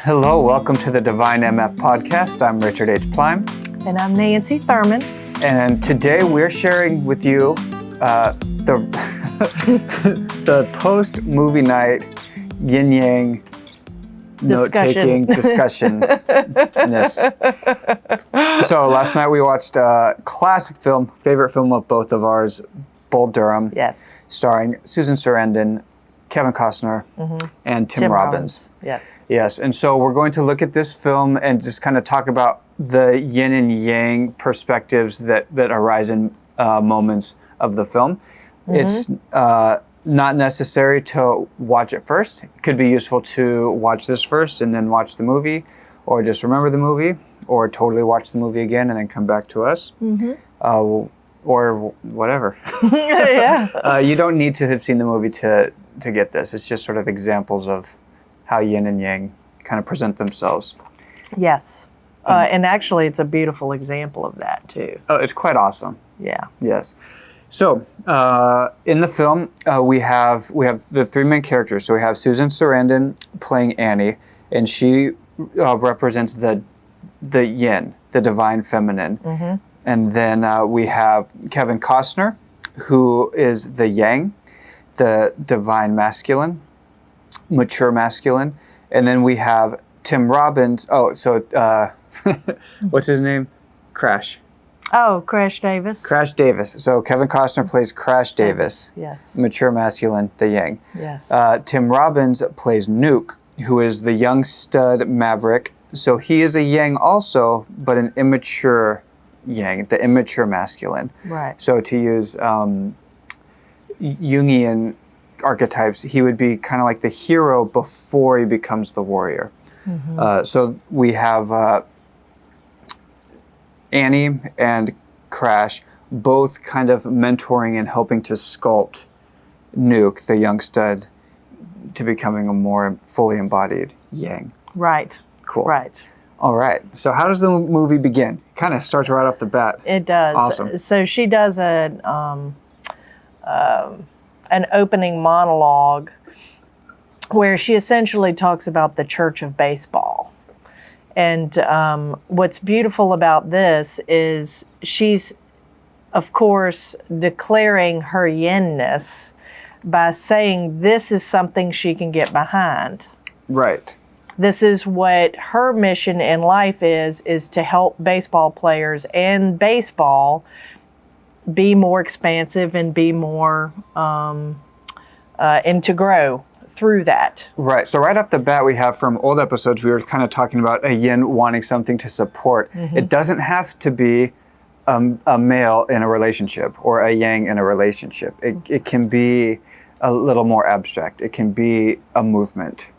Hello, welcome to the Divine MF podcast. I'm Richard H. Pleim. And I'm Nancy Thurman. And today we're sharing with you the the post-movie night yin-yang note-taking discussion. So last night we watched a classic film, favorite film of both of ours, Bull Durham. Yes. Starring Susan Sarandon, Kevin Costner, and Tim Robbins. Yes. Yes, and so we're going to look at this film and just kind of talk about the yin and yang perspectives that arise in moments of the film. It's not necessary to watch it first. It could be useful to watch this first and then watch the movie, or just remember the movie, or totally watch the movie again and then come back to us. Or whatever. Yeah. You don't need to have seen the movie to get this. It's just sort of examples of how yin and yang kind of present themselves. Yes. And actually, it's a beautiful example of that, too. Oh, it's quite awesome. Yeah. Yes. So, in the film, we have the three main characters. So we have Susan Sarandon playing Annie, and she represents the yin, the divine feminine. And then we have Kevin Costner, who is the yang, the divine masculine, mature masculine. And then we have Tim Robbins. Oh, so what's his name? Crash. Oh, Crash Davis. Crash Davis. So Kevin Costner plays Crash Davis. Yes. Mature masculine, the yang. Yes. Tim Robbins plays Nuke, who is the young stud maverick. So he is a yang also, but an immature yang, the immature masculine. Right. So to use Jungian archetypes, he would be kind of like the hero before he becomes the warrior. So we have Annie and Crash both kind of mentoring and helping to sculpt Nuke, the young stud, to becoming a more fully embodied yang. Right. Cool. Right. All right. So how does the movie begin? Kind of starts right off the bat. It does. Awesome. So she does an opening monologue where she essentially talks about the Church of Baseball. And what's beautiful about this is she's, of course, declaring her yin-ness by saying this is something she can get behind. Right. This is what her mission in life is to help baseball players and baseball be more expansive and be more, and to grow through that. Right. So right off the bat, we have from old episodes, we were kind of talking about a yin wanting something to support. It doesn't have to be a male in a relationship or a yang in a relationship. It can be a little more abstract. It can be a movement,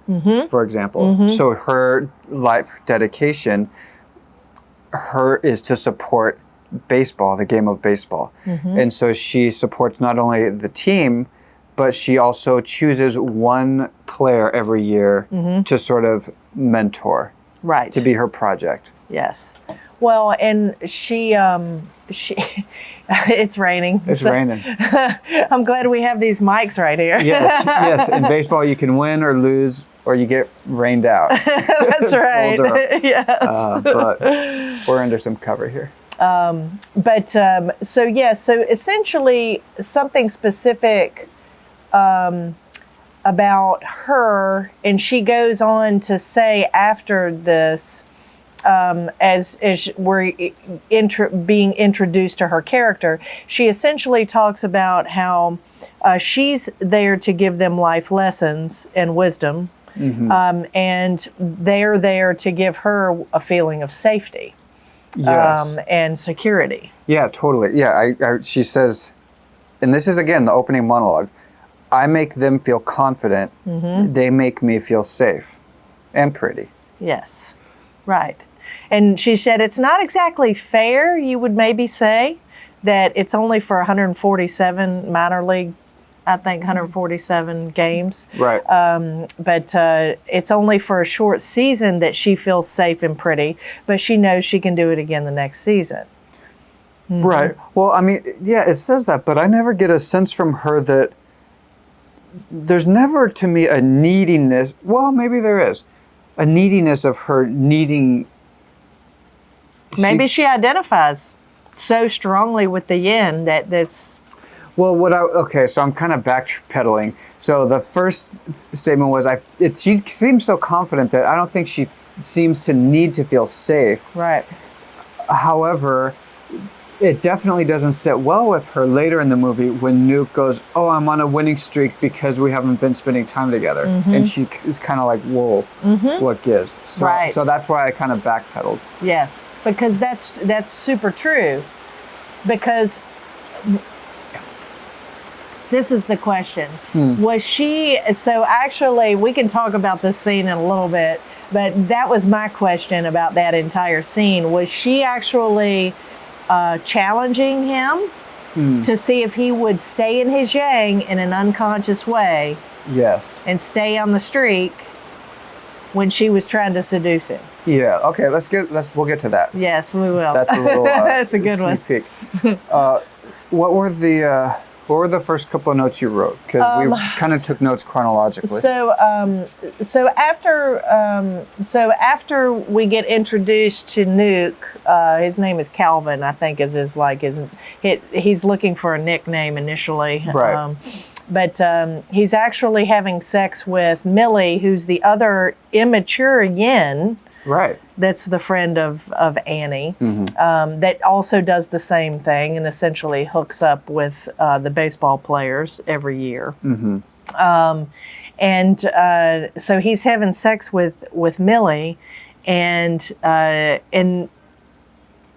for example. So her life dedication, is to support baseball, the game of baseball. And so she supports not only the team, but she also chooses one player every year to sort of mentor. Right. To be her project. Yes. Well, and she it's raining. It's raining. I'm glad we have these mics right here. Yes. In baseball, you can win or lose, or you get rained out. That's right. Yes. But we're under some cover here. So essentially something specific about her, and she goes on to say after this, as we're being introduced to her character, she essentially talks about how she's there to give them life lessons and wisdom, and they're there to give her a feeling of safety. Yes. And security. Yeah, totally. Yeah, she says, and this is again the opening monologue, I make them feel confident, they make me feel safe and pretty. Yes, right. And she said it's not exactly fair, you would maybe say, that it's only for 147 minor league, I think 147 games. Right. But it's only for a short season that she feels safe and pretty, but she knows she can do it again the next season. Right. Well, I mean, yeah, it says that, but I never get a sense from her that there's never to me a neediness. Well, maybe there is. a neediness of her needing. Maybe she identifies so strongly with the yin that's. Well, okay, so I'm kind of backpedaling. So the first statement was, she seems so confident that I don't think she seems to need to feel safe. Right. However, it definitely doesn't sit well with her later in the movie when Nuke goes, "Oh, I'm on a winning streak because we haven't been spending time together," and she is kind of like, "Whoa, what gives?" So, Right. So that's why I kind of backpedaled. Yes, because that's super true. Because this is the question. Was she, so actually we can talk about this scene in a little bit, but that was my question about that entire scene. Was she actually challenging him to see if he would stay in his yang in an unconscious way? Yes. And stay on the streak when she was trying to seduce him? Yeah. Okay. We'll get to that. Yes, we will. That's a little. That's a good one. Peek. What were the first couple of notes you wrote? Because we kind of took notes chronologically. So after we get introduced to Nuke, his name is Calvin, I think, he's looking for a nickname initially. Right. But he's actually having sex with Millie, who's the other immature yin. Right. That's the friend of Annie, that also does the same thing and essentially hooks up with the baseball players every year. So he's having sex with Millie, and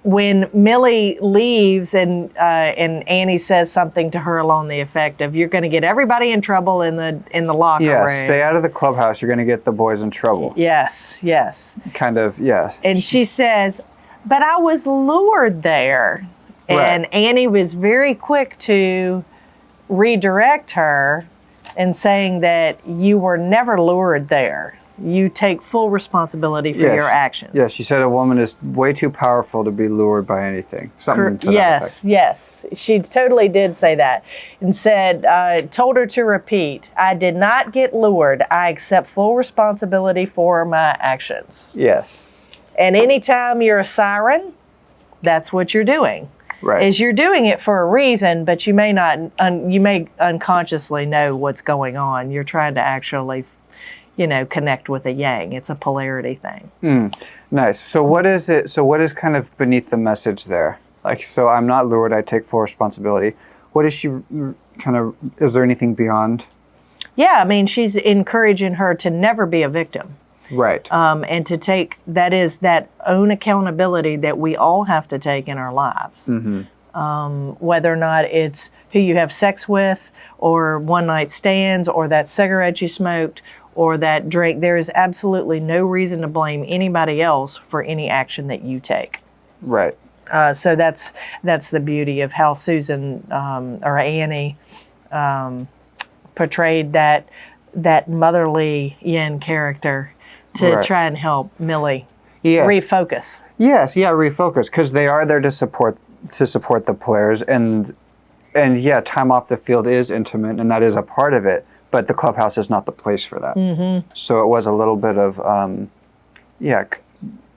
when Millie leaves and Annie says something to her along the effect of, "You're going to get everybody in trouble in the locker room." Yeah, stay out of the clubhouse. You're going to get the boys in trouble. Yes. Kind of, yes. And she says, "But I was lured there." And Right. Annie was very quick to redirect her and saying that you were never lured there. You take full responsibility for your actions. Yes, she said a woman is way too powerful to be lured by anything. Something to that effect. Yes. She totally did say that and said, told her to repeat, "I did not get lured. I accept full responsibility for my actions." Yes. And anytime you're a siren, that's what you're doing. Right. Is you're doing it for a reason, but you may not, you may unconsciously know what's going on. You're trying to actually, connect with a yang. It's a polarity thing. Nice. So what is it? So what is kind of beneath the message there? Like, so I'm not lured. I take full responsibility. What is she is there anything beyond? Yeah, I mean, she's encouraging her to never be a victim. Right. And to take, that is that own accountability that we all have to take in our lives. Whether or not it's who you have sex with, or one night stands, or that cigarette you smoked, or that drink, there is absolutely no reason to blame anybody else for any action that you take. Right. So that's the beauty of how Susan or Annie portrayed that motherly yin character to try and help Millie refocus. Yes, yeah, refocus, because they are there to support the players, and yeah, time off the field is intimate, and that is a part of it. But the clubhouse is not the place for that. So it was a little bit of,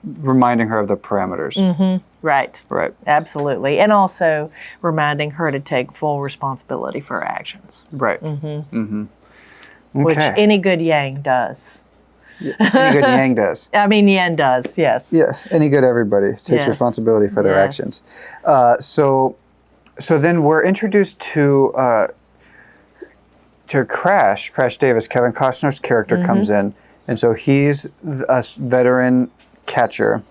reminding her of the parameters. Right. Right. Absolutely. And also reminding her to take full responsibility for her actions. Right. Okay. Which any good yang does. Any good yang does. I mean, yin does, yes. Yes, any good everybody takes responsibility for their actions. So then we're introduced to Crash Davis. Kevin Costner's character comes in, and so he's a veteran catcher,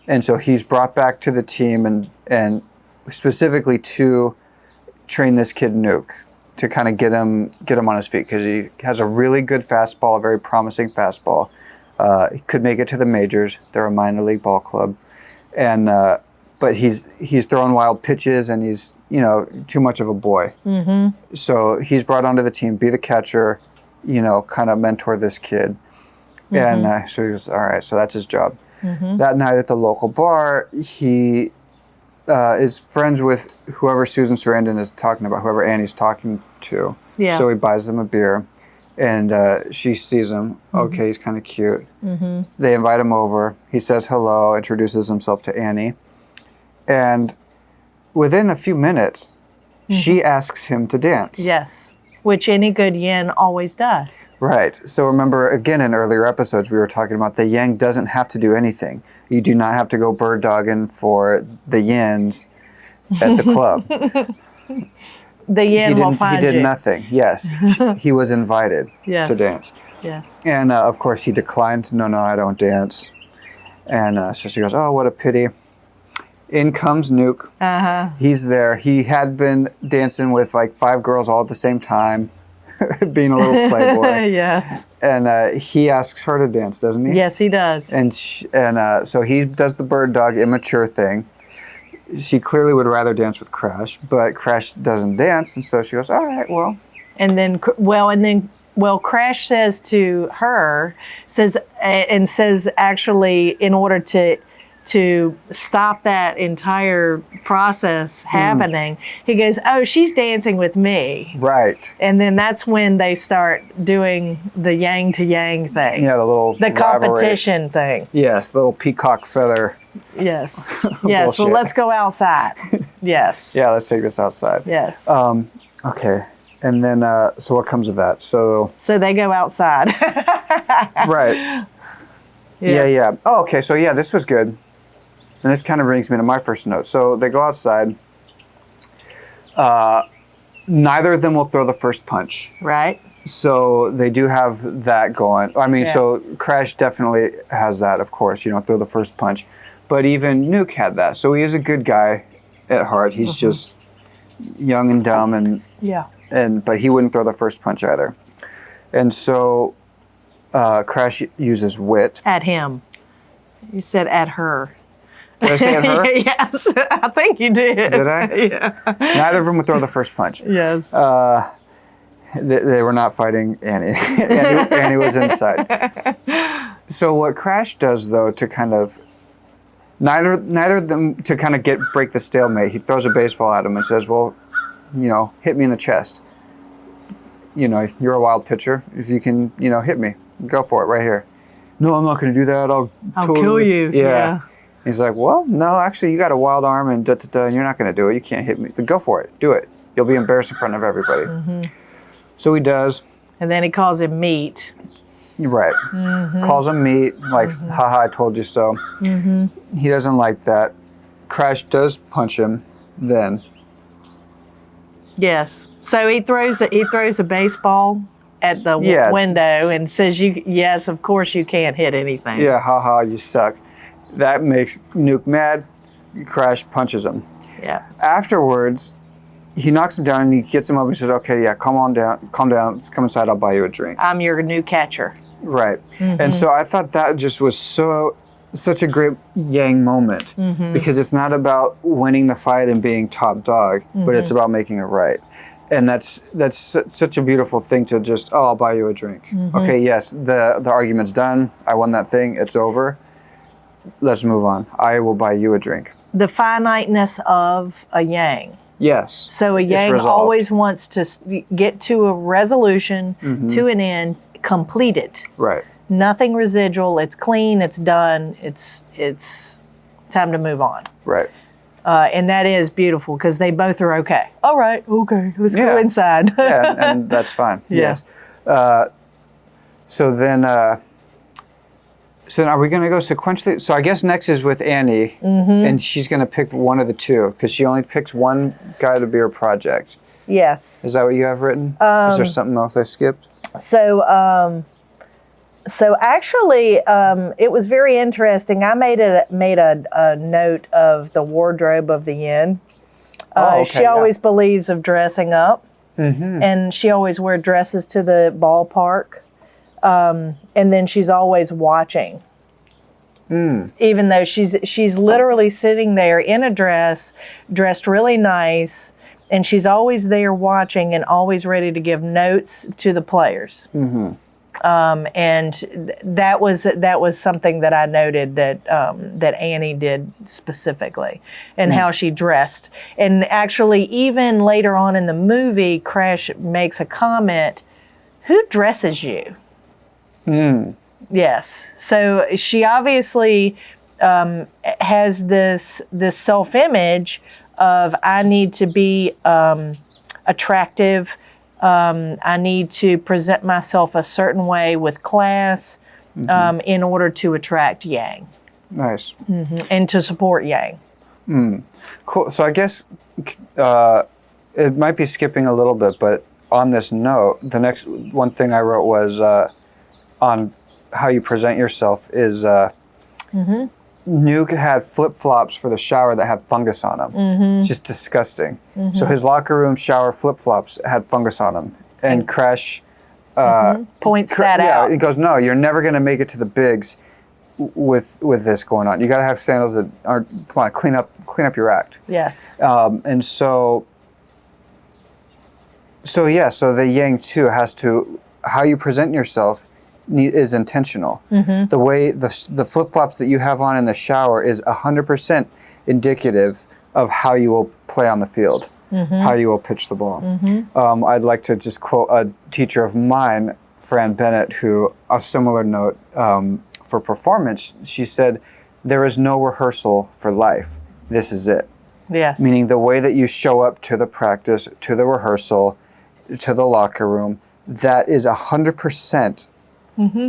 and so he's brought back to the team and specifically to train this kid Nuke, to kind of get him on his feet, because he has a really good fastball, a very promising fastball. He could make it to the majors. They're a minor league ball club, and but he's throwing wild pitches, and he's too much of a boy. So he's brought onto the team, be the catcher, kind of mentor this kid, and so he was all right. So that's his job. That night at the local bar, he is friends with whoever Susan Sarandon is talking about, whoever Annie's talking to. Yeah. So he buys them a beer, And she sees him. Okay, he's kind of cute. They invite him over. He says hello, introduces himself to Annie. And within a few minutes, she asks him to dance. Yes, which any good yin always does. Right. So remember, again, in earlier episodes, we were talking about the yang doesn't have to do anything. You do not have to go bird dogging for the yins at the club. The yin will find you. He did nothing. Yes. He was invited to dance. Yes. And of course, he declined. No, I don't dance. And so she goes, oh, what a pity. In comes Nuke. He's there. He had been dancing with like 5 girls all at the same time, being a little playboy. Yes. And he asks her to dance, doesn't he? Yes, he does. And so he does the bird dog immature thing. She clearly would rather dance with Crash, but Crash doesn't dance, and so she goes, all right, well. And then Crash says to her, says actually, in order to stop that entire process happening, he goes, oh, she's dancing with me. Right. And then that's when they start doing the yang to yang thing. Yeah, the competition thing. Yes, the little peacock feather. Yes. Yes. So let's go outside. Yes. Yeah, let's take this outside. Yes. Okay. And then, so what comes of that? So they go outside. Right. Yeah. Oh, okay. So yeah, this was good. And this kind of brings me to my first note. So they go outside. Neither of them will throw the first punch. Right. So they do have that going. I mean, so Crash definitely has that, of course, throw the first punch. But even Nuke had that. So he is a good guy at heart. He's just young and dumb, but he wouldn't throw the first punch either. And so Crash uses wit. At him. You said at her. Did I say at her? Yes, I think you did. Did I? Yeah. Neither of them would throw the first punch. Yes. They were not fighting Annie. Annie was inside. So what Crash does, though, to kind of neither of them to kind of break the stalemate, he throws a baseball at him and says, "Well, hit me in the chest. You're a wild pitcher. If you can, hit me, go for it right here." "No, I'm not going to do that. I'll totally kill you." Yeah. He's like, "Well, no, actually, you got a wild arm and and you're not going to do it. You can't hit me. Go for it. Do it. You'll be embarrassed in front of everybody." So he does. And then he calls him meat. Right. Calls him meat, like, haha, I told you so. He doesn't like that. Crash does punch him then. Yes. So he throws a baseball at the window and says, yes, of course you can't hit anything. Yeah, haha, you suck. That makes Nuke mad. Crash punches him. Yeah. Afterwards, he knocks him down and he gets him up and says, "Okay, yeah, calm down, come inside, I'll buy you a drink." I'm your new catcher. Right. And so I thought that just was such a great Yang moment because it's not about winning the fight and being top dog, but it's about making it right. And that's such a beautiful thing to just, "Oh, I'll buy you a drink." Okay, yes, the argument's done. I won that thing. It's over. Let's move on. I will buy you a drink. The finiteness of a Yang. Yes. So a Yang always wants to get to a resolution, to an end, complete it. Right. Nothing residual. It's clean. It's done. It's time to move on. Right. And that is beautiful because they both are okay. All right. Okay. Let's go inside. Yeah, and that's fine. Yeah. Yes. So then are we going to go sequentially? So I guess next is with Annie, and she's going to pick one of the two because she only picks one guy to be her project. Yes. Is that what you have written? Is there something else I skipped? So actually, it was very interesting. I made a note of the wardrobe of the Yin. She always believes of dressing up, and she always wears dresses to the ballpark. And then she's always watching, even though she's literally sitting there in a dress, dressed really nice, and she's always there watching and always ready to give notes to the players. And that was something that I noted that Annie did specifically, and how she dressed. And actually, even later on in the movie, Crash makes a comment. who dresses you? Yes. So she obviously has this self-image of, I need to be attractive. I need to present myself a certain way with class in order to attract Yang. Nice. And to support Yang. Cool. So I guess it might be skipping a little bit, but on this note, the next one thing I wrote was on how you present yourself is Nuke had flip-flops for the shower that had fungus on them. Just disgusting. So his locker room shower flip-flops had fungus on them. And Crash points that out. He goes, no, you're never going to make it to the bigs with this going on. You got to have sandals that are, come on, clean up your act. Yes. And so the Yang too has to, how you present yourself is intentional. The way the flip-flops that you have on in the shower is 100% indicative of how you will play on the field, how you will pitch the ball. I'd like to just quote a teacher of mine, Fran Bennett, who, a similar note for performance, she said, there is no rehearsal for life. This is it. Yes. Meaning the way that you show up to the practice, to the rehearsal, to the locker room, that is 100%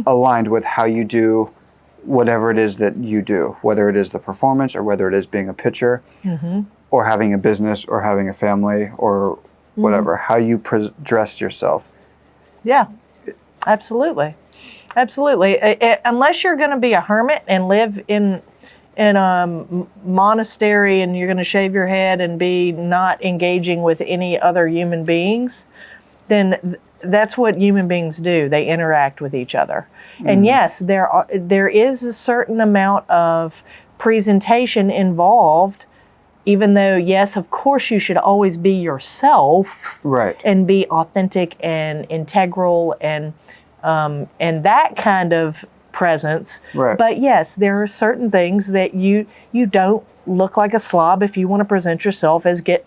aligned with how you do whatever it is that you do, whether it is the performance or whether it is being a pitcher or having a business or having a family or whatever, how you dress yourself. Yeah, absolutely. Absolutely. Unless you're going to be a hermit and live in a monastery and you're going to shave your head and be not engaging with any other human beings, then that's what human beings do. They interact with each other. And yes, there is a certain amount of presentation involved, even though, yes, of course, you should always be yourself, right, and be authentic and integral and that kind of presence. Right. But yes, there are certain things that you don't look like a slob if you want to present yourself as get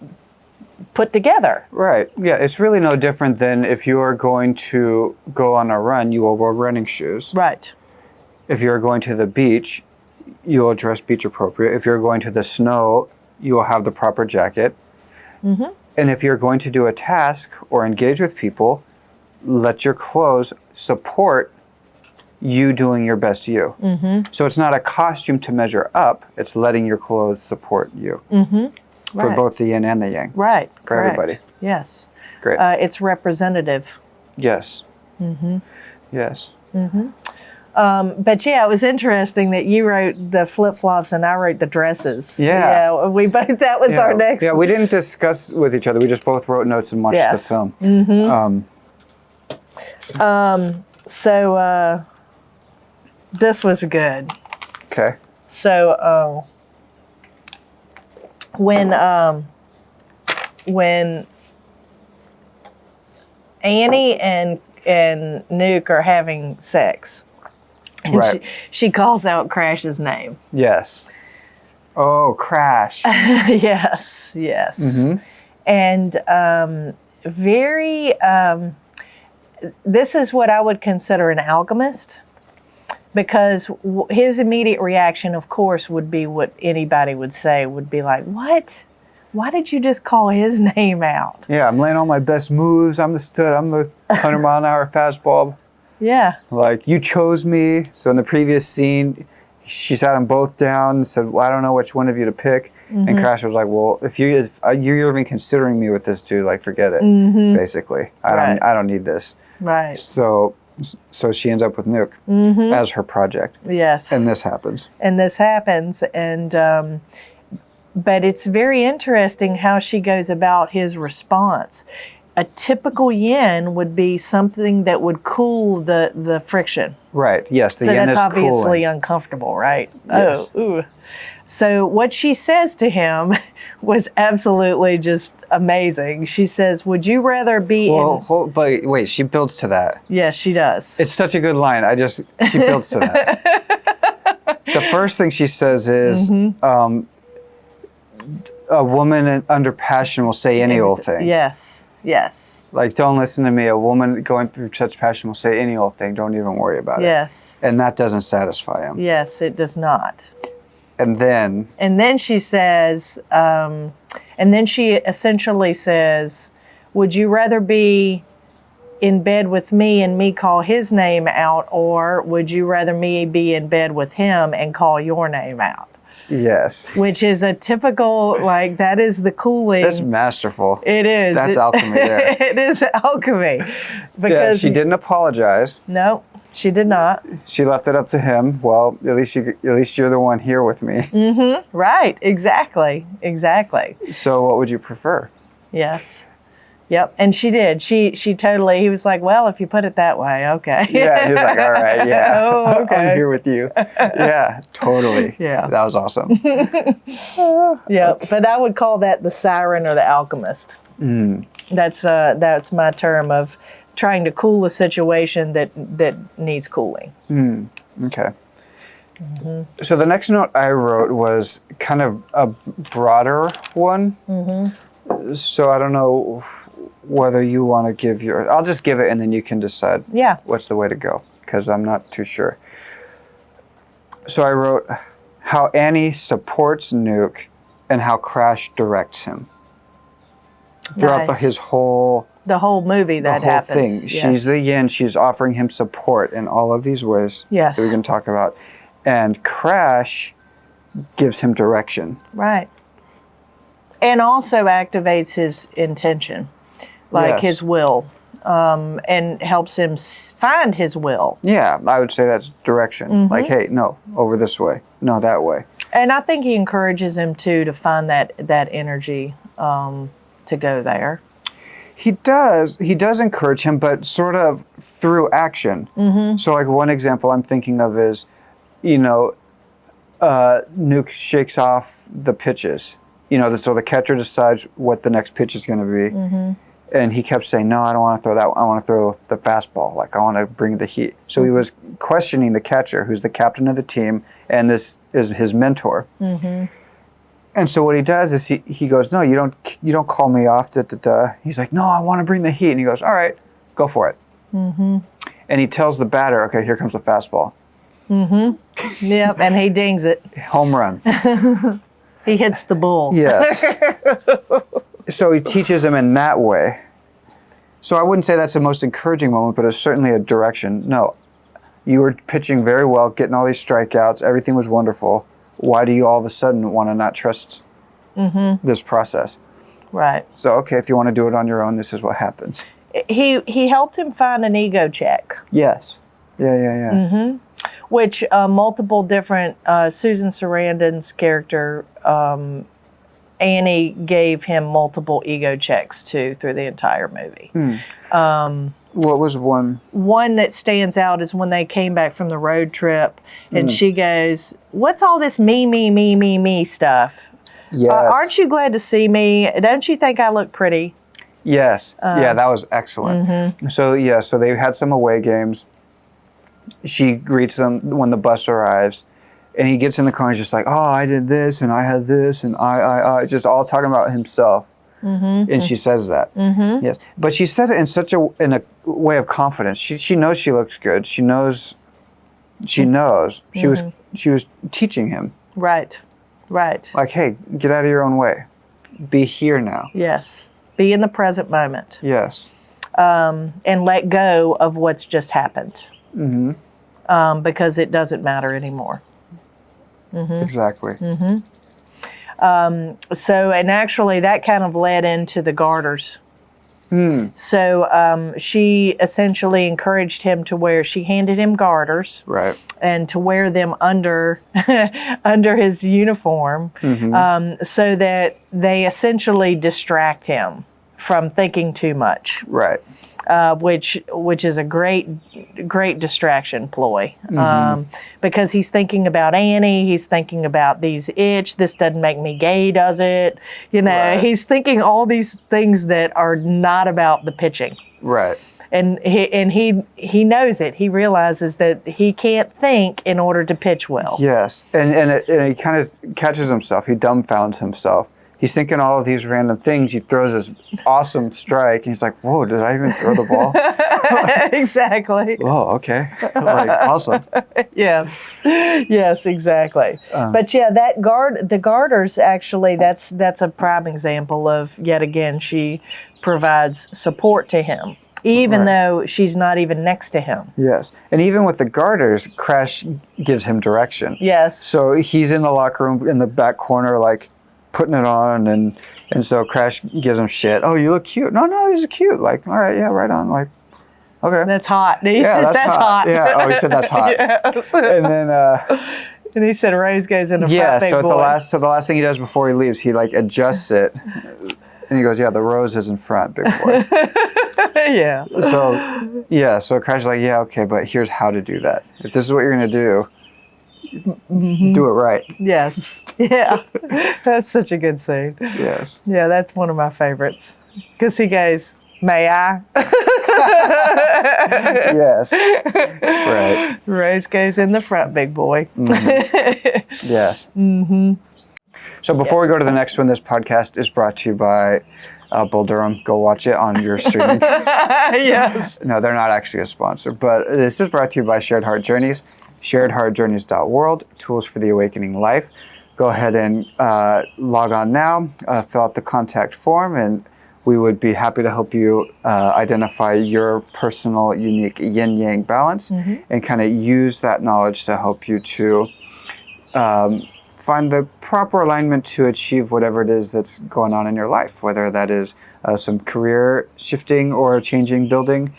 put together. Right. Yeah, it's really no different than if you are going to go on a run, you will wear running shoes. Right. If you're going to the beach, you will dress beach appropriate. If you're going to the snow, you will have the proper jacket. And if you're going to do a task or engage with people, let your clothes support you doing your best you. So it's not a costume to measure up, it's letting your clothes support you. For both the yin and the yang. Right. For everybody. Yes. Great. It's representative. Yes. Yes. But yeah, it was interesting that you wrote the flip-flops and I wrote the dresses. Yeah. Yeah, we both, that was our next. Yeah, we didn't discuss with each other. We just both wrote notes and watched the film. So this was good. Okay. So when Annie and Nuke are having sex, and she calls out Crash's name. Yes. Oh, Crash. Yes. And very. This is what I would consider an alchemist, because his immediate reaction, of course, would be what anybody would say, would be like, what? Why did you just call his name out? Yeah, I'm laying all my best moves. I'm the stud. I'm the 100-mile-an-hour fastball. Yeah. Like, you chose me. So in the previous scene, she sat them both down and said, well, I don't know which one of you to pick. And Crash was like, well, if you're even considering me with this dude, like, forget it, basically. I don't need this. Right. So she ends up with Nuke as her project. Yes. And this happens. And but it's very interesting how she goes about his response. A typical yin would be something that would cool the friction. Right. Yes. The yin is cooling. So that's obviously uncomfortable, right? Yes. Oh, ooh. So what she says to him was absolutely just amazing. She says, would you rather be but wait, she builds to that. Yes, she does. It's such a good line. She builds to that. The first thing she says is, a woman under passion will say any old thing. Yes. Yes. Like, don't listen to me. A woman going through such passion will say any old thing. Don't even worry about it. Yes. And that doesn't satisfy him. Yes, it does not. And then she says, and then she essentially says, would you rather be in bed with me and me call his name out, or would you rather me be in bed with him and call your name out? yes. Which is a typical, like, that is the cooling. That's masterful. It is. That's alchemy there. It is alchemy. Because she didn't apologize. No, she did not. She left it up to him. Well, at least you're the one here with me. Mm-hmm. Right. Exactly. Exactly. So what would you prefer? Yes. Yep. And she did. She totally, he was like, well, if you put it that way, okay. Yeah, he was like, all right, yeah. Oh, okay. I'm here with you. Yeah, totally. Yeah. That was awesome. Yeah. Okay. But I would call that the siren or the alchemist. That's my term of trying to cool a situation that needs cooling. Okay. So the next note I wrote was kind of a broader one. So I don't know whether you want to give your... I'll just give it and then you can decide what's the way to go, because I'm not too sure. So I wrote how Annie supports Nuke and how Crash directs him. Throughout his whole... The whole movie that happens. Thing. Yes. She's the yin. She's offering him support in all of these ways that we can talk about. And Crash gives him direction. Right. And also activates his intention, like his will, and helps him find his will. Yeah, I would say that's direction. Like, hey, no, over this way. No, that way. And I think he encourages him, too, to find that energy to go there. He does encourage him, but sort of through action. So, like, one example I'm thinking of is, Nuke shakes off the pitches. So the catcher decides what the next pitch is going to be. And he kept saying, no, I don't want to throw that one. I want to throw the fastball. Like, I want to bring the heat. So he was questioning the catcher, who's the captain of the team, and this is his mentor. And so what he does is he goes, no, you don't call me off. He's like, no, I want to bring the heat. And he goes, all right, go for it. And he tells the batter, okay, here comes the fastball. Yep, and he dings it. Home run. He hits the bull. Yes. So he teaches him in that way. So I wouldn't say that's the most encouraging moment, but it's certainly a direction. No, you were pitching very well, getting all these strikeouts. Everything was wonderful. Why do you all of a sudden want to not trust this process? Right. So, okay, if you want to do it on your own, this is what happens. He helped him find an ego check. Yes. Yeah. Which multiple different, Susan Sarandon's character, Annie gave him multiple ego checks too through the entire movie. What was one? One that stands out is when they came back from the road trip and she goes, what's all this me stuff? Yes. Aren't you glad to see me? Don't you think I look pretty? Yes. That was excellent. So, so they had some away games. She greets them when the bus arrives. And he gets in the car and he's just like, oh, I did this and I had this and I just all talking about himself. And she says that. Yes. But she said it in a way of confidence. She knows she looks good. She knows. She was teaching him. Right. Like, hey, get out of your own way. Be here now. Yes. Be in the present moment. Yes. And let go of what's just happened. Because it doesn't matter anymore. Exactly. So, and actually that kind of led into the garters. So she essentially encouraged him to wear, she handed him garters. Right. And to wear them under his uniform so that they essentially distract him from thinking too much. Right. Which is a great distraction ploy, because he's thinking about Annie, he's thinking about these itch. This doesn't make me gay, does it? Right. He's thinking all these things that are not about the pitching. Right. And he knows it. He realizes that he can't think in order to pitch well. Yes, and he kind of catches himself. He dumbfounds himself. he's thinking all of these random things. He throws this awesome strike, and he's like, "Whoa, did I even throw the ball?" Exactly. Oh, okay. Like, awesome. Yes, exactly. But yeah, the garters actually, that's a prime example of, yet again, she provides support to him, even though she's not even next to him. Yes. And even with the garters, Crash gives him direction. Yes. So he's in the locker room in the back corner, like putting it on, and so Crash gives him shit. Oh, you look cute. No, these are cute. Like, all right, yeah, right on. Like, okay. That's hot. He says that's hot. Yeah. Oh, he said that's hot. Yes. And then and he said Rose goes in the front big so boy. the last thing he does before he leaves, he like adjusts it. And he goes, yeah, the rose is in front, big boy. Yeah. So Crash is like, yeah, okay, but here's how to do that. If this is what you're going to do, do it right. Yes. Yeah. That's such a good scene. Yes. Yeah, that's one of my favorites. Because he goes, may I? Yes. Right. Rose goes in the front, big boy. Mm-hmm. Yes. Mm-hmm. So before we go to the next one, this podcast is brought to you by Bull Durham. Go watch it on your streaming. Yes. No, they're not actually a sponsor, but this is brought to you by Shared Heart Journeys, sharedheartjourneys.world, tools for the awakening life. Go ahead and log on now, fill out the contact form, and we would be happy to help you identify your personal, unique yin-yang balance and kind of use that knowledge to help you to find the proper alignment to achieve whatever it is that's going on in your life, whether that is some career shifting or changing, building,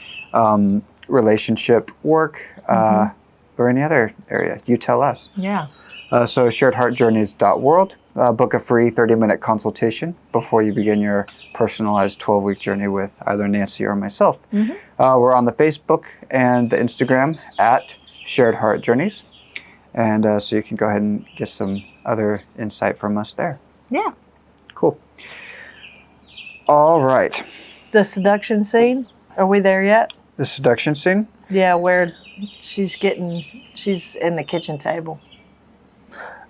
relationship, work, or any other area. You tell us. Yeah. So sharedheartjourneys.world, book a free 30-minute consultation before you begin your personalized 12-week journey with either Nancy or myself. We're on the Facebook and the Instagram at Shared Heart Journeys. And so you can go ahead and get some other insight from us there. Yeah. Cool. All right. The seduction scene, are we there yet? The seduction scene? Yeah, where she's in the kitchen table.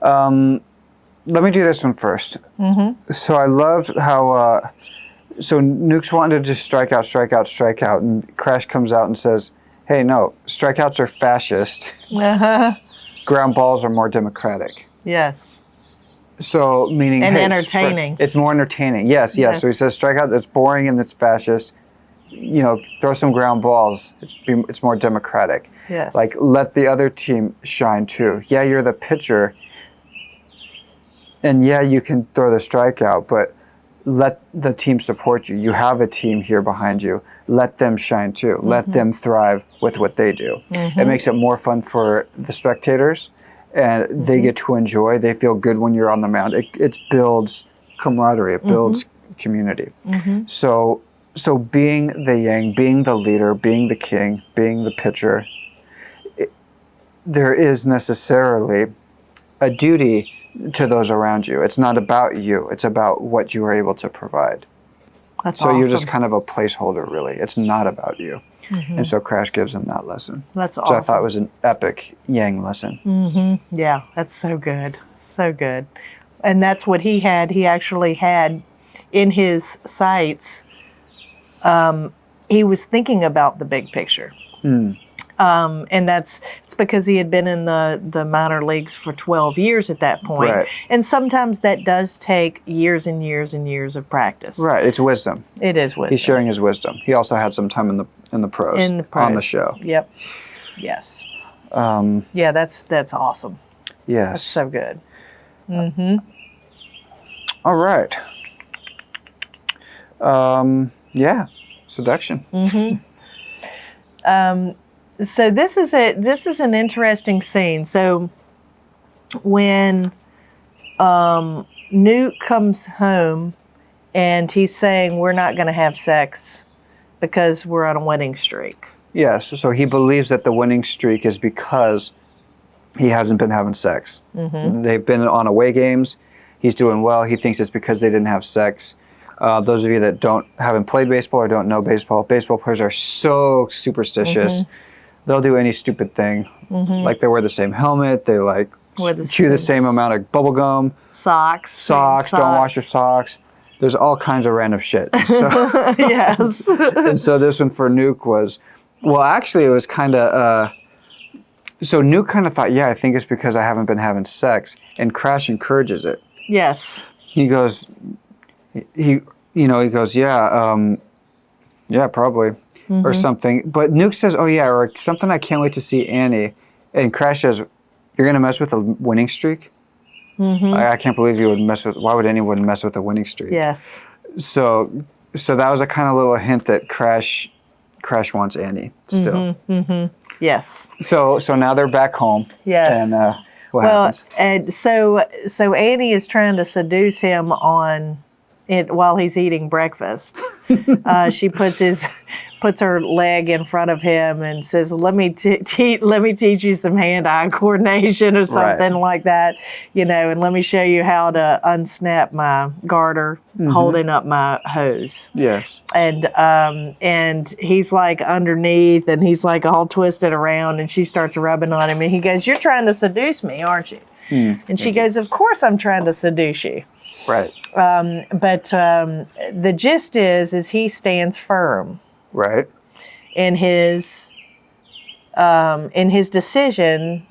Let me do this one first. So I loved how, so Nuke's wanted to just strike out, and Crash comes out and says, hey, no, strikeouts are fascist. Ground balls are more democratic. Yes. So meaning, and hey, entertaining. It's more entertaining. Yes. So he says strikeout, it's boring and it's fascist. You know, throw some ground balls. It's more democratic. Yes. Like, let the other team shine too. Yeah, you're the pitcher. And yeah, you can throw the strikeout, but let the team support you. You have a team here behind you. Let them shine too. Let them thrive with what they do. It makes it more fun for the spectators, and they get to enjoy. They feel good when you're on the mound. It builds camaraderie. It builds community. So being the yang, being the leader, being the king, being the pitcher, there is necessarily a duty to those around you. It's not about you. It's about what you are able to provide. That's so awesome. You're just kind of a placeholder, really. It's not about you. And so Crash gives him that lesson. That's awesome. Which I thought was an epic yang lesson. Yeah, that's so good. So good. And that's what he had. He actually had in his sights, he was thinking about the big picture. And it's because he had been in the minor leagues for 12 years at that point. Right. And sometimes that does take years and years and years of practice. Right, it's wisdom. It is wisdom. He's sharing his wisdom. He also had some time in the pros. On the show. Yep. Yes. Yeah, that's awesome. Yes. That's so good. All right. Yeah, seduction. So this is an interesting scene. So when Newt comes home and he's saying we're not going to have sex because we're on a winning streak. Yes, so he believes that the winning streak is because he hasn't been having sex. They've been on away games. He's doing well. He thinks it's because they didn't have sex. Those of you that haven't played baseball or don't know baseball players are so superstitious. They'll do any stupid thing. Like they wear the same helmet. They chew the same amount of bubble gum, socks, don't wash your socks. There's all kinds of random shit. So, yes. and so this one for Nuke was, well, actually it was kind of, so Nuke kind of thought, yeah, I think it's because I haven't been having sex, and Crash encourages it. Yes. He goes, he goes, yeah, probably, or something. But Nuke says, oh yeah, or something, I can't wait to see Annie. And Crash says, you're gonna mess with a winning streak? I can't believe you would why would anyone mess with a winning streak? Yes. So that was a kind of little hint that Crash wants Annie still. Yes. So now they're back home. Yes. And what happens? And so Annie is trying to seduce him on it while he's eating breakfast. She puts her leg in front of him and says, "Let me teach you some hand-eye coordination," or something like that, and let me show you how to unsnap my garter holding up my hose. Yes. And he's like underneath, and he's like all twisted around, and she starts rubbing on him, and he goes, "You're trying to seduce me, aren't you?" And she goes, "Of course I'm trying to seduce you." Right. But the gist is he stands firm. Right. In his decision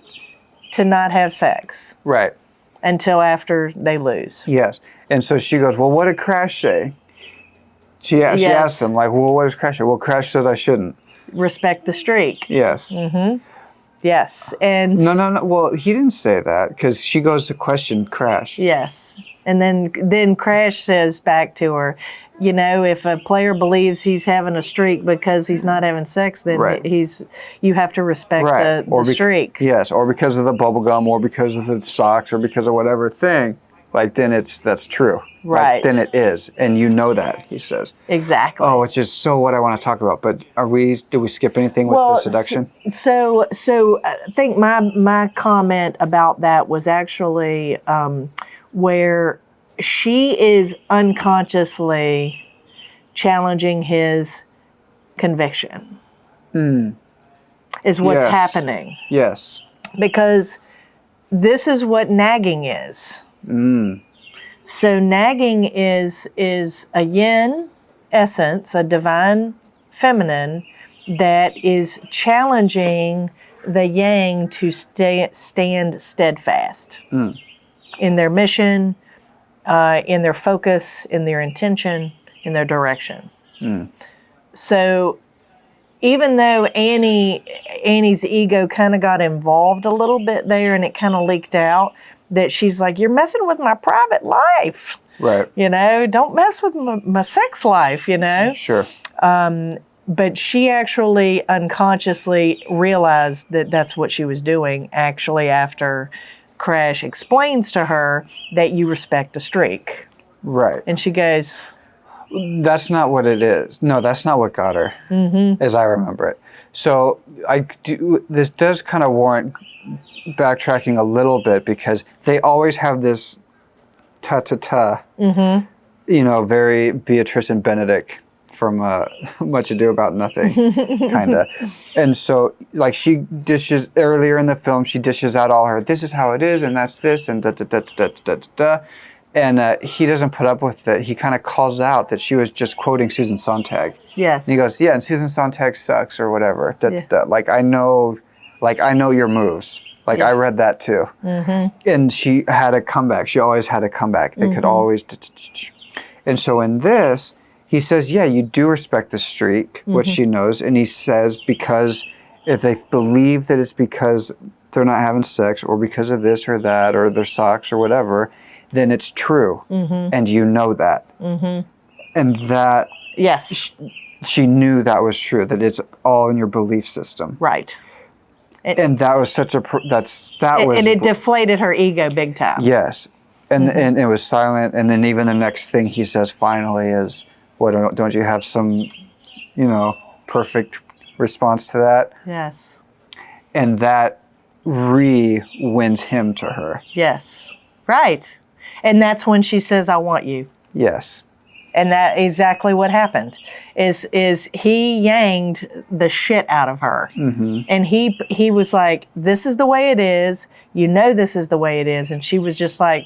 to not have sex. Right. Until after they lose. Yes. And so she goes, well, what did Crash say? She asked him, like, well, what does Crash say? Well, Crash said I shouldn't. Respect the streak. Yes. Yes. And no. Well, he didn't say that, because she goes to question Crash. Yes. And then Crash says back to her, if a player believes he's having a streak because he's not having sex, then you have to respect the streak. Yes, or because of the bubble gum, or because of the socks, or because of whatever thing. Like, then that's true. Right. Like, then it is, and you know that, he says. Exactly. Oh, which is so what I want to talk about. But did we skip anything with the seduction? So I think my comment about that was actually where she is unconsciously challenging his conviction. Is what's happening. Yes. Because this is what nagging is. So nagging is a yin essence, a divine feminine, that is challenging the yang to stand steadfast in their mission, in their focus, in their intention, in their direction. So even though Annie's ego kind of got involved a little bit there, and it kind of leaked out, that she's like, you're messing with my private life. Right. Don't mess with my sex life, Sure. But she actually unconsciously realized that that's what she was doing, actually, after Crash explains to her that you respect a streak. Right. And she goes, that's not what it is. No, that's not what got her, as I remember it. So this does kind of warrant backtracking a little bit, because they always have this ta-ta-ta, very Beatrice and Benedict from Much Ado About Nothing, kind of. And so, like, she dishes, earlier in the film, she dishes out all her, this is how it is, and that's this, and da-da-da-da-da-da-da. And he doesn't put up with it. He kind of calls out that she was just quoting Susan Sontag. Yes. And he goes, yeah, and Susan Sontag sucks, or whatever. Like, I know your moves. Like, I read that too. And she had a comeback. She always had a comeback. They could always... And so in this, he says, yeah, you do respect the streak, which she knows. And he says, because if they believe that it's because they're not having sex, or because of this or that, or their socks or whatever, then it's true. And you know that. And that... Yes. She knew that was true, that it's all in your belief system. Right. And that was such a and it deflated her ego big time. Yes, and it was silent. And then even the next thing he says finally is, "What? Don't you have some, perfect response to that?" Yes. And that wins him to her. Yes. Right. And that's when she says, "I want you." Yes. And that exactly what happened is he yanged the shit out of her. And he was like, this is the way it is. You know this is the way it is. And she was just like,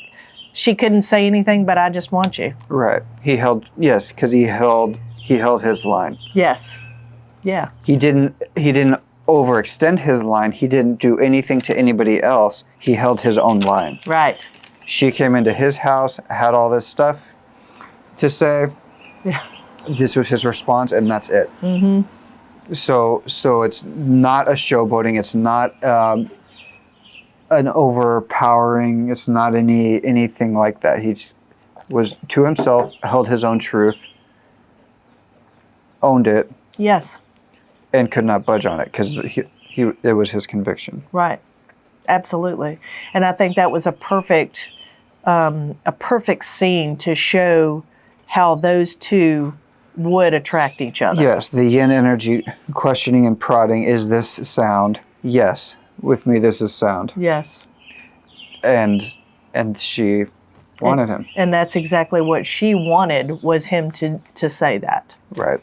she couldn't say anything, but I just want you. Right. Yes, because he held his line. Yes. Yeah. He didn't overextend his line. He didn't do anything to anybody else. He held his own line. Right. She came into his house, had all this stuff to say. Yeah. This was his response, and that's it. So it's not a showboating. It's not an overpowering. It's not anything like that. He just was to himself, held his own truth, owned it. Yes. And could not budge on it because it was his conviction. Right. Absolutely. And I think that was a perfect scene to show how those two would attract each other. Yes, the yin energy, questioning and prodding. Is this sound? Yes. With me, this is sound. Yes. And she wanted him. And that's exactly what she wanted, was him to say that. Right.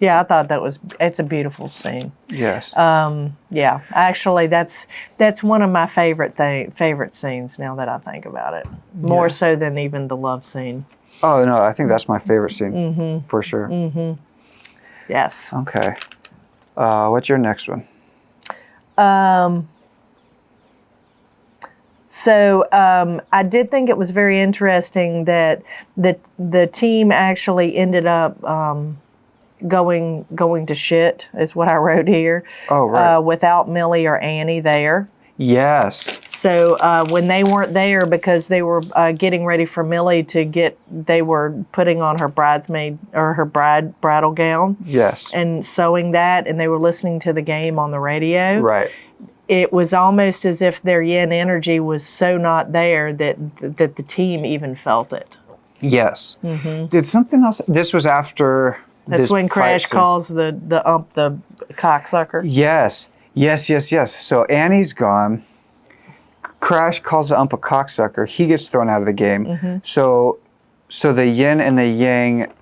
Yeah, I thought it's a beautiful scene. Yes. Yeah, actually, that's one of my favorite scenes now that I think about it. More so than even the love scene. Oh, no, I think that's my favorite scene, for sure. Yes. Okay. What's your next one? So I did think it was very interesting that the team actually ended up going to shit, is what I wrote here. Oh, right. Without Millie or Annie there. Yes. So when they weren't there, because they were getting ready for Millie they were putting on her bridesmaid or her bridal gown. Yes. And sewing that, and they were listening to the game on the radio. Right. It was almost as if their yin energy was so not there that the team even felt it. Yes. Did something else? This was after. That's this when Crash fight scene. calls the cocksucker. Yes. So Annie's gone. Crash calls the ump a cocksucker. He gets thrown out of the game. So the yin and the yang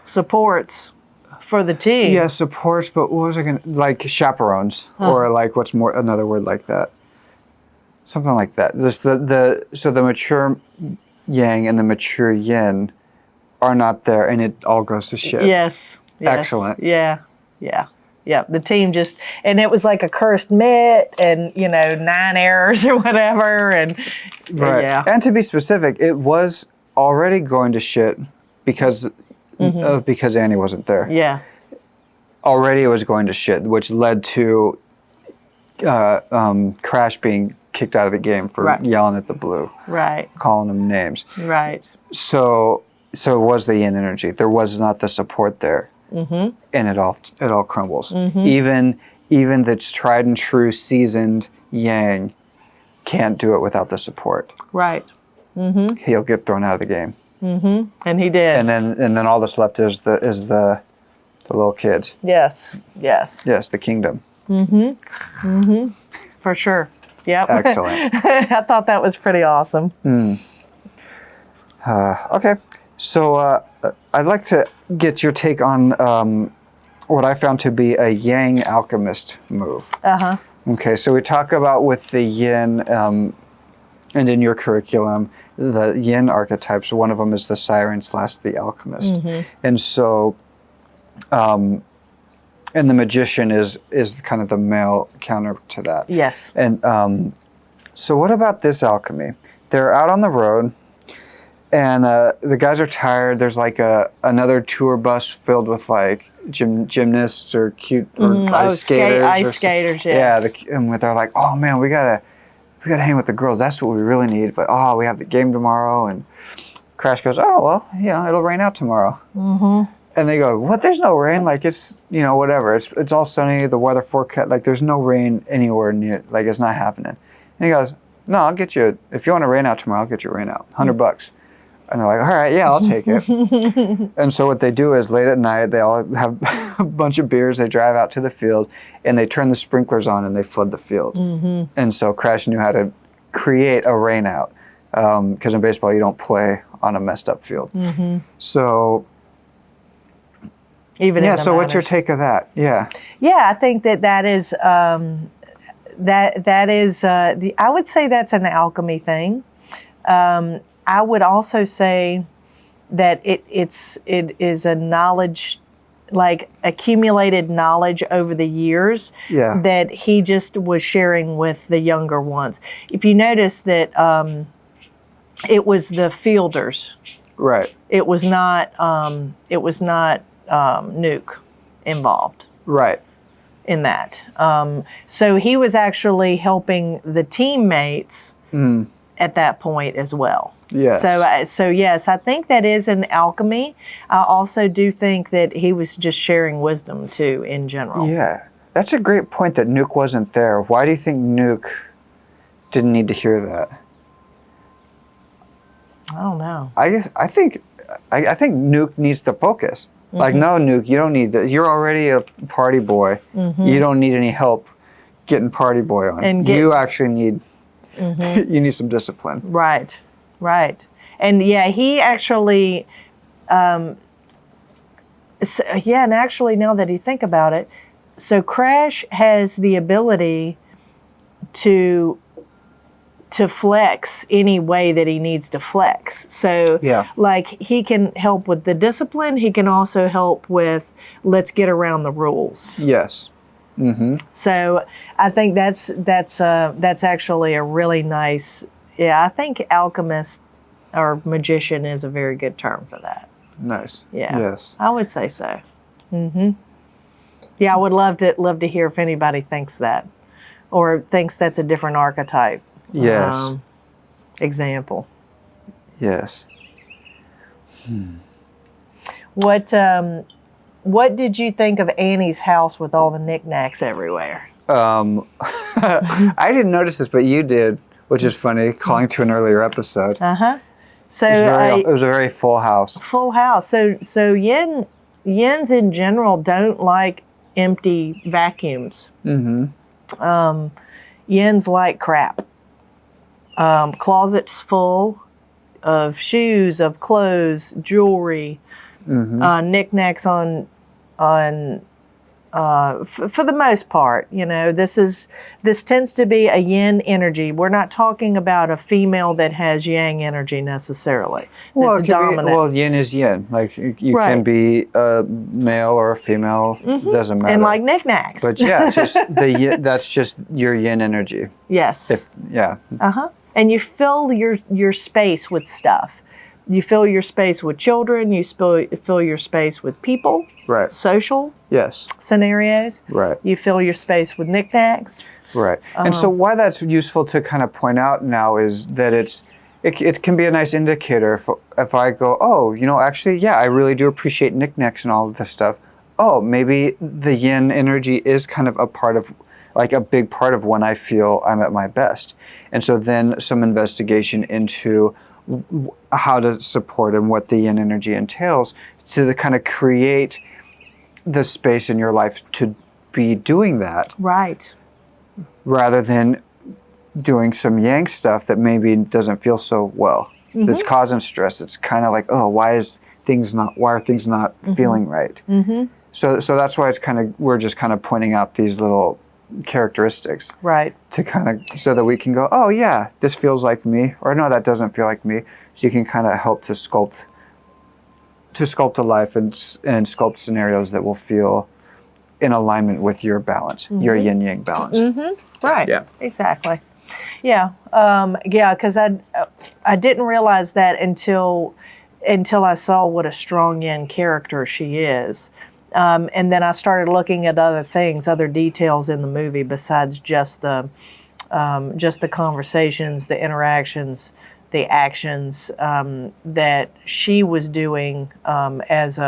supports for the team. Yeah, supports, but what was I going to, like chaperones, or like what's more, another word like that? Something like that. So the mature yang and the mature yin are not there, and it all goes to shit. Yes. Excellent. Yeah. The team just, and it was like a cursed mitt and, 9 errors or whatever. And right. Yeah. And to be specific, it was already going to shit because Annie wasn't there. Yeah. Already it was going to shit, which led to Crash being kicked out of the game for yelling at the blue. Right. Calling them names. Right. So it was the yin energy. There was not the support there. And it all crumbles. Even the tried and true seasoned yang can't do it without the support. Right. He'll get thrown out of the game. And he did. And then all that's left is the little kids. Yes. Yes, the kingdom. For sure. Yep. Excellent. I thought that was pretty awesome. Okay. So I'd like to get your take on what I found to be a yang alchemist move. Okay, so we talk about with the yin, and in your curriculum, the yin archetypes. One of them is the siren / the alchemist. And so, and the magician is kind of the male counter to that. Yes. And so what about this alchemy? They're out on the road. And the guys are tired. There's like another tour bus filled with like gymnasts or cute or ice skaters. Ice skaters, yes. Yeah, and they're like, oh man, we gotta hang with the girls. That's what we really need. But we have the game tomorrow. And Crash goes, oh well, yeah, it'll rain out tomorrow. And they go, what? There's no rain. Like it's whatever. It's all sunny. The weather forecast, like there's no rain anywhere near. Like it's not happening. And he goes, no, I'll get you. If you want to rain out tomorrow, I'll get you rain out. $100. And they're like, all right, yeah, I'll take it. And so what they do is late at night, they all have a bunch of beers. They drive out to the field, and they turn the sprinklers on, and they flood the field. And so Crash knew how to create a rain out. Because in baseball, you don't play on a messed up field. So Even in the so what's your manners. take of that? Yeah. Yeah, I think that is that is I would say that's an alchemy thing. I would also say that it is a knowledge, like accumulated knowledge over the years Yeah. that he just was sharing with the younger ones. If you notice that it was the fielders, Right. it was not Nuke involved Right. in that. So he was actually helping the teammates at that point as well. Yes. So yes, I think that is an alchemy. I also do think that he was just sharing wisdom too in general. Yeah. That's a great point that Nuke wasn't there. Why do you think Nuke didn't need to hear that? I don't know. I think Nuke needs to focus. Like, no, Nuke, you don't need that. You're already a party boy. You don't need any help getting party boy on. And you actually need you need some discipline. Right. And yeah, he actually, and actually now that you think about it, so Crash has the ability to flex any way that he needs to flex. So like he can help with the discipline. He can also help with let's get around the rules. Yes. So I think that's actually a really nice. Yeah, I think alchemist or magician is a very good term for that. Nice. Yeah. Yes. I would say so. Yeah, I would love to hear if anybody thinks that, or thinks that's a different archetype. Yes. Example. Yes. What did you think of Annie's house with all the knickknacks everywhere? I didn't notice this, but you did, which is funny, calling to an earlier episode. So it was a very full house. Full house. So Yens in general don't like empty vacuums. Yens like crap. Closets full of shoes, of clothes, jewelry, knickknacks on for the most part. You know, this tends to be a yin energy. We're not talking about a female that has yang energy necessarily. Well, That's dominant. Yin is yin. Like you can be a male or a female. Doesn't matter. And like knickknacks. But yeah, just that's just your yin energy. Yes. Yeah. And you fill your space with stuff. You fill your space with children. You fill your space with people. Right. Social. Yes. Scenarios. Right. You fill your space with knickknacks. Right. And so why that's useful to kind of point out now is that it can be a nice indicator if I go, oh, you know, actually, yeah, I really do appreciate knickknacks and all of this stuff. Oh, maybe the yin energy is kind of a part of, like a big part of when I feel I'm at my best. And so then some investigation into how to support and what the yin energy entails to kind of create the space in your life to be doing that. Right. Rather than doing some yang stuff that maybe doesn't feel so well. It's causing stress. It's kind of like, oh, why are things not feeling right? So that's why we're just kind of pointing out these little characteristics. Right. To kind of, so that we can go, oh yeah, this feels like me, or no, that doesn't feel like me. So you can kind of help to sculpt a life and sculpt scenarios that will feel in alignment with your balance, your yin yang balance. Right. Yeah. Exactly. Yeah. Because I didn't realize that until I saw what a strong yin character she is. And then I started looking at other things, other details in the movie besides just the conversations, the interactions, the actions that she was doing as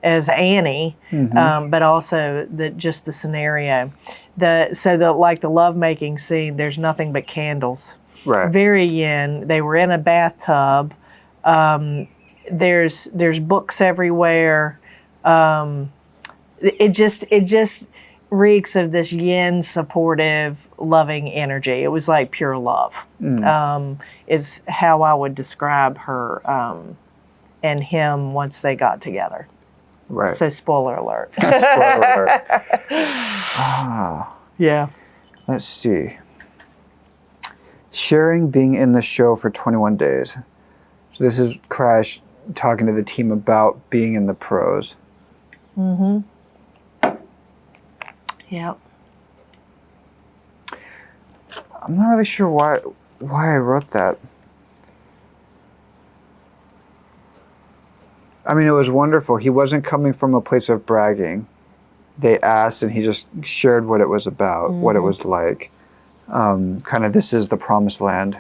Annie, but also just the scenario. Like the lovemaking scene, there's nothing but candles. Right. Very yin. They were in a bathtub. There's books everywhere. It just reeks of this yin supportive, loving energy. It was like pure love, is how I would describe her and him once they got together. Right. So spoiler alert. Spoiler alert. Yeah. Let's see. Sharing being in the show for 21 days. So this is Crash talking to the team about being in the pros. Yep. I'm not really sure why I wrote that. I mean, it was wonderful. He wasn't coming from a place of bragging. They asked, and he just shared what it was about, what it was like. Kind of, this is the promised land.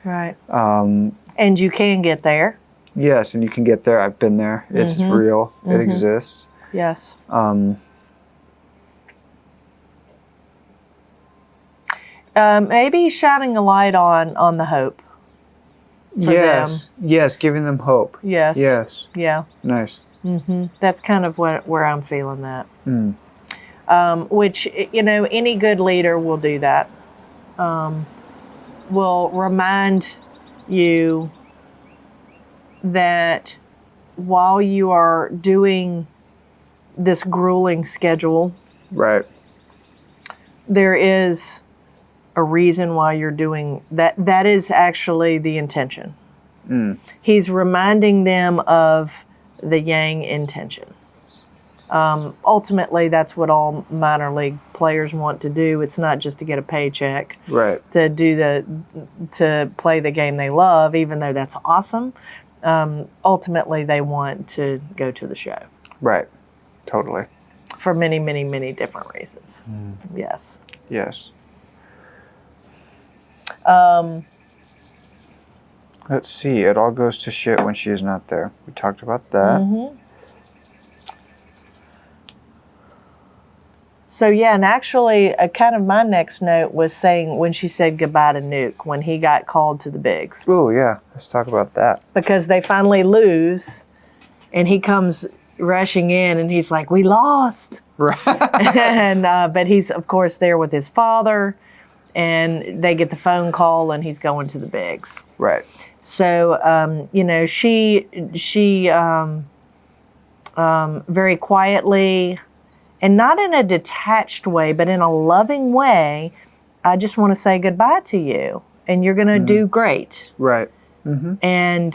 Right. And you can get there. Yes, and you can get there. I've been there. It's real. It exists. Yes. Maybe shining a light on the hope for them. Yes, giving them hope. Yes. Yes. Yeah. Nice. That's kind of where I'm feeling that. Which, any good leader will do that. Will remind you that while you are doing this grueling schedule, Right. there is a reason why you're doing that. That is actually the intention. He's reminding them of the yang intention. Ultimately, that's what all minor league players want to do. It's not just to get a paycheck, Right. to play the game they love, even though that's awesome. Ultimately, they want to go to the show. Right. Totally. For many, many, many different reasons. Yes. Yes. Let's see. It all goes to shit when she is not there. We talked about that. So yeah, and actually, kind of my next note was saying when she said goodbye to Nuke, when he got called to the bigs. Oh, yeah. Let's talk about that. Because they finally lose, and he comes rushing in, and he's like, "We lost." Right. And but he's of course there with his father, and they get the phone call, and he's going to the bigs. Right. So she very quietly, and not in a detached way, but in a loving way, I just want to say goodbye to you, and you're going to do great. Right. And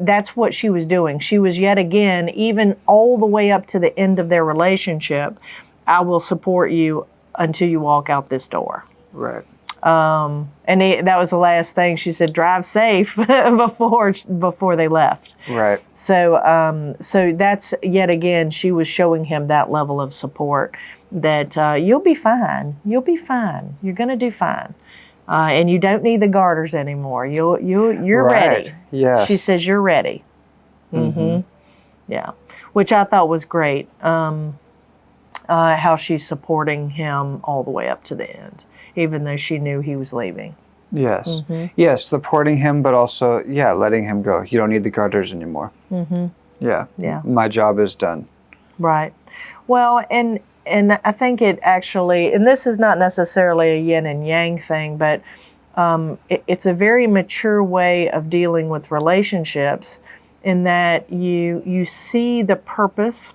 that's what she was doing. She was yet again, even all the way up to the end of their relationship, I will support you until you walk out this door. Right. That was the last thing she said. Drive safe before they left. Right. So that's yet again, she was showing him that level of support that you'll be fine. You'll be fine. You're going to do fine. And you don't need the garters anymore. You're ready. Yes. She says you're ready. Yeah, which I thought was great. How she's supporting him all the way up to the end, even though she knew he was leaving. Yes. Yes, supporting him, but also, letting him go. You don't need the garters anymore. Yeah. Yeah. My job is done. Right. Well, and I think it actually, and this is not necessarily a yin and yang thing, but it's a very mature way of dealing with relationships in that you see the purpose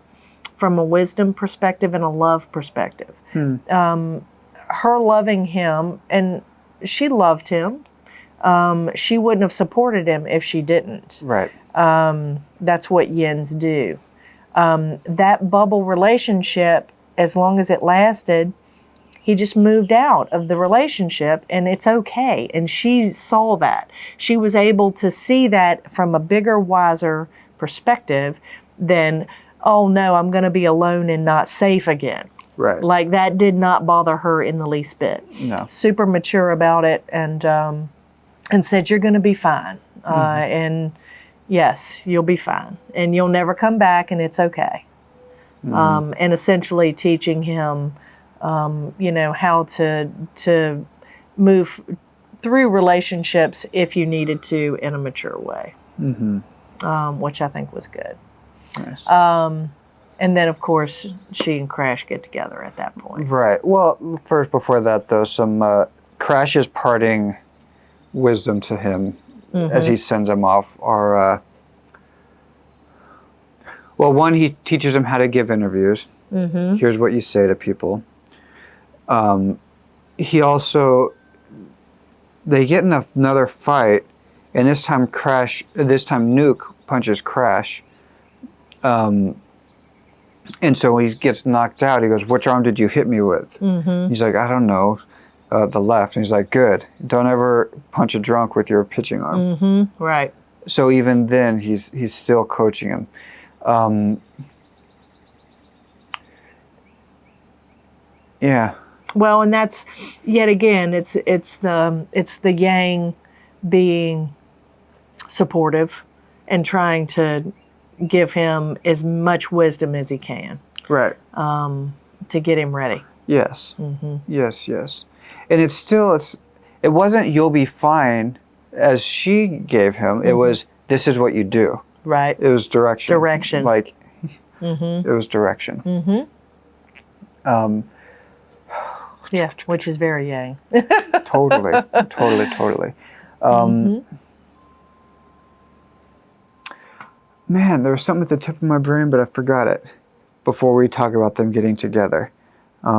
from a wisdom perspective and a love perspective. Her loving him, and she loved him. She wouldn't have supported him if she didn't. Right. That's what yins do. That bubble relationship, as long as it lasted, he just moved out of the relationship, and it's okay. And she saw that. She was able to see that from a bigger, wiser perspective than, oh no, I'm going to be alone and not safe again. Right. Like that did not bother her in the least bit. No. Super mature about it, and said, you're going to be fine. And yes, you'll be fine. And you'll never come back, and it's okay. And essentially teaching him, how to move through relationships if you needed to in a mature way, which I think was good. Nice. And then, of course, she and Crash get together at that point. Right. Well, first, before that, though, some Crash's parting wisdom to him as he sends him off are, well, one, he teaches him how to give interviews. Here's what you say to people. He also, they get in another fight, and this time Nuke punches Crash. And so he gets knocked out. He goes, "Which arm did you hit me with?" He's like, "I don't know, the left." And he's like, "Good. Don't ever punch a drunk with your pitching arm." Right. So even then, he's still coaching him. Yeah. Well, and that's yet again, it's the Yang being supportive and trying to give him as much wisdom as he can. Right. To get him ready. Yes. Yes. Yes. And it wasn't "you'll be fine" as she gave him. It was, "This is what you do." Right. It was direction. Direction. Like, it was direction. Yeah, which is very Yang. Totally. Man, there was something at the tip of my brain, but I forgot it before we talk about them getting together. I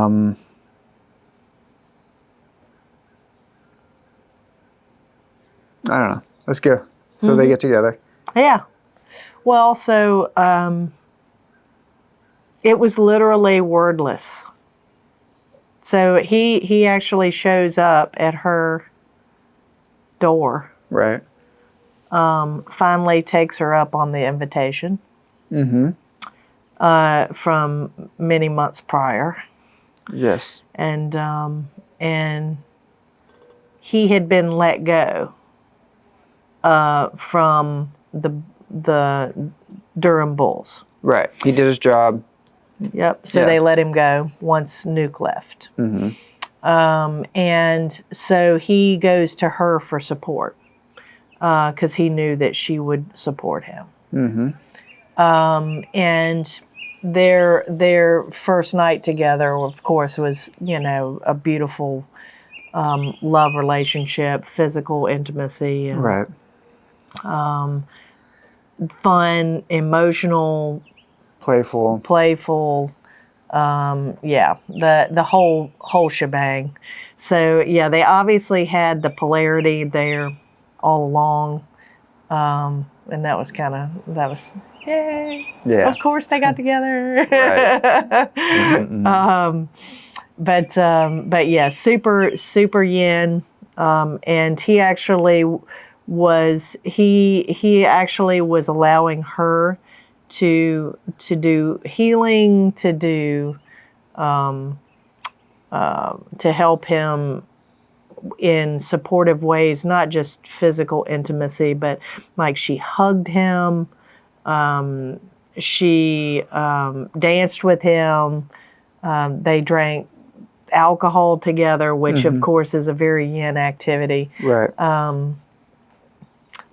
don't know. Let's go. So they get together. Yeah. Well, so it was literally wordless. So he actually shows up at her door. Right. Finally takes her up on the invitation. From many months prior. Yes. And he had been let go from the Durham Bulls. Right. He did his job. Yep. So they let him go once Nuke left. And so he goes to her for support because he knew that she would support him. And their first night together, of course, was, a beautiful love relationship, physical intimacy, and Right. fun, emotional, Playful. The whole shebang. So yeah, they obviously had the polarity there all along, and that was yay. Yeah. Of course they got together. Right. But yeah, super yin, and he actually was allowing her to do healing, to help him in supportive ways, not just physical intimacy, but like she hugged him, she danced with him, they drank alcohol together, which of course is a very yin activity. Right.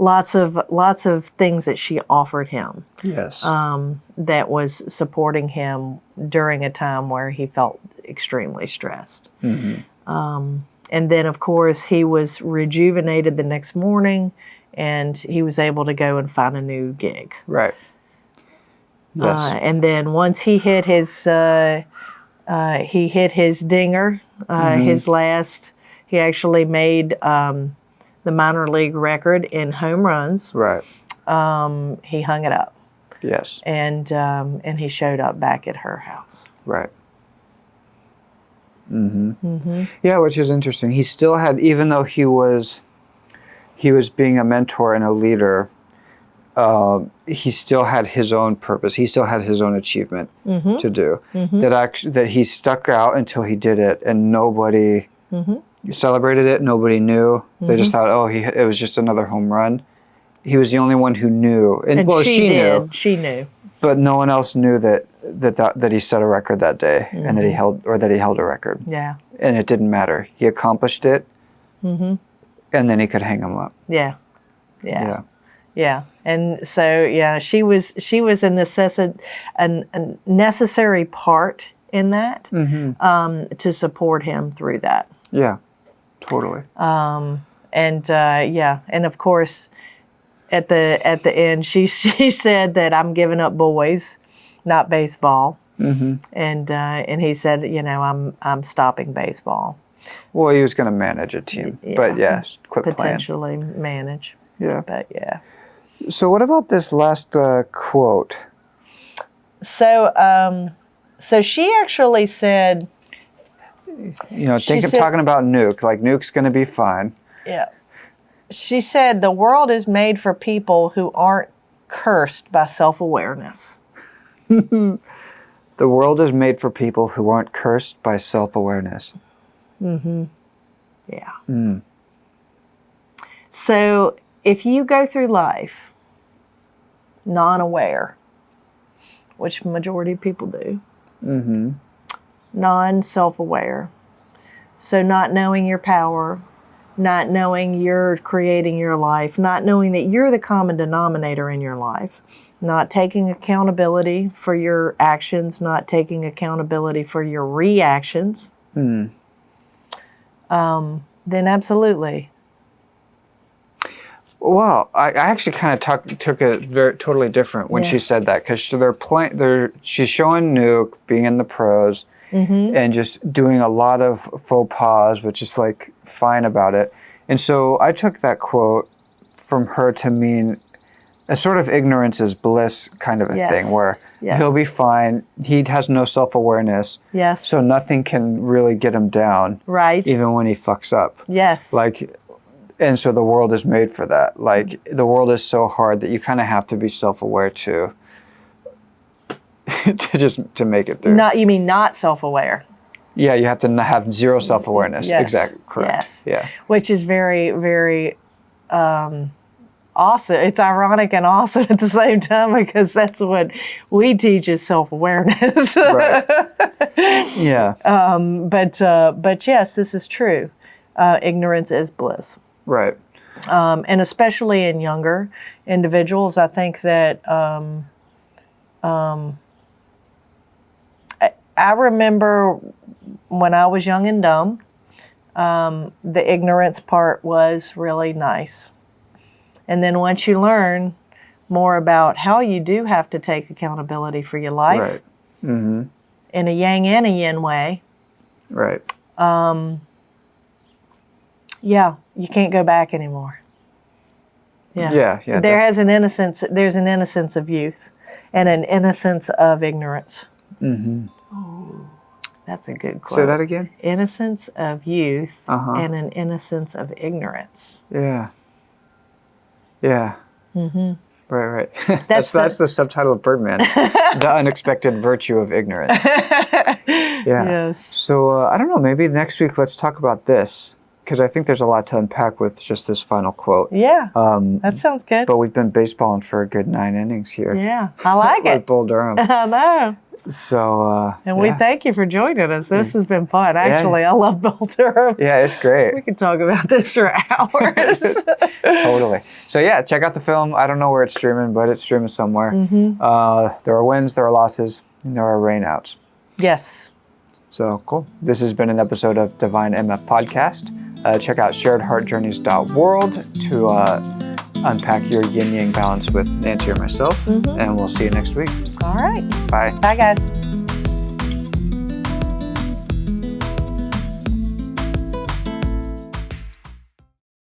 Lots of things that she offered him. Yes. That was supporting him during a time where he felt extremely stressed. And then, of course, he was rejuvenated the next morning, and he was able to go and find a new gig. Right. Yes. And then once he hit his dinger, his last, he actually made the minor league record in home runs. Right. He hung it up. Yes. And he showed up back at her house. Right. Yeah, which is interesting. He still had, even though he was being a mentor and a leader, he still had his own purpose. He still had his own achievement to do. That he stuck out until he did it, and nobody celebrated it. Nobody knew. They just thought, it was just another home run. He was the only one who knew, and well, she knew. She knew, but no one else knew that he set a record that day, and that he held a record. Yeah. And it didn't matter. He accomplished it, and then he could hang him up. Yeah. Yeah. And so, yeah, she was a necessary part in that to support him through that. Yeah, totally. And of course, at the end, she said that I'm giving up boys, not baseball. And he said, I'm stopping baseball. Well, he was going to manage a team, but quit potentially manage. Yeah. But yeah. So what about this last quote? So she actually said, talking about Nuke, like Nuke's going to be fine. Yeah. She said, the world is made for people who aren't cursed by self-awareness. The world is made for people who aren't cursed by self-awareness. Yeah. So if you go through life non-aware, which majority of people do, non-self-aware, so not knowing your power, not knowing you're creating your life, not knowing that you're the common denominator in your life, not taking accountability for your actions, not taking accountability for your reactions, then absolutely. Well, I actually kind of took it totally different when she said that, because she's showing Nuke being in the pros and just doing a lot of faux pas, which is like fine about it. And so I took that quote from her to mean a sort of ignorance is bliss kind of a thing, where he'll be fine. He has no self-awareness. Yes. So nothing can really get him down. Right. Even when he fucks up. Yes. And so the world is made for that. Like, the world is so hard that you kind of have to be self-aware to make it through. You mean not self-aware? Yeah, you have to have zero self-awareness. Yes. Exactly. Correct. Yes. Yeah. Which is very, very awesome. It's ironic and awesome at the same time, because that's what we teach is self-awareness. Right. Yeah. But yes, this is true. Ignorance is bliss. Right. And especially in younger individuals, I think that I remember when I was young and dumb, the ignorance part was really nice. And then once you learn more about how you do have to take accountability for your life, in a yang and a yin way, right. Yeah, you can't go back anymore. Yeah. There's an innocence of youth and an innocence of ignorance. Oh, that's a good quote. Say that again? Innocence of youth and an innocence of ignorance. Yeah. Yeah. Right. That's the subtitle of Birdman. The unexpected virtue of ignorance. Yeah. Yes. So I don't know, maybe next week let's talk about this, because I think there's a lot to unpack with just this final quote. Yeah. That sounds good. But we've been baseballing for a good 9 innings here. Yeah. I like it. Like Bull Durham. I know. So, we thank you for joining us. This has been fun. Actually, I love Bull Durham. Yeah, it's great. We could talk about this for hours. Totally. So yeah, check out the film. I don't know where it's streaming, but it's streaming somewhere. There are wins, there are losses, and there are rainouts. Yes. So cool. This has been an episode of Divine MF Podcast. Check out sharedheartjourneys.world to unpack your yin-yang balance with Nancy or myself. And we'll see you next week. All right. Bye. Bye, guys.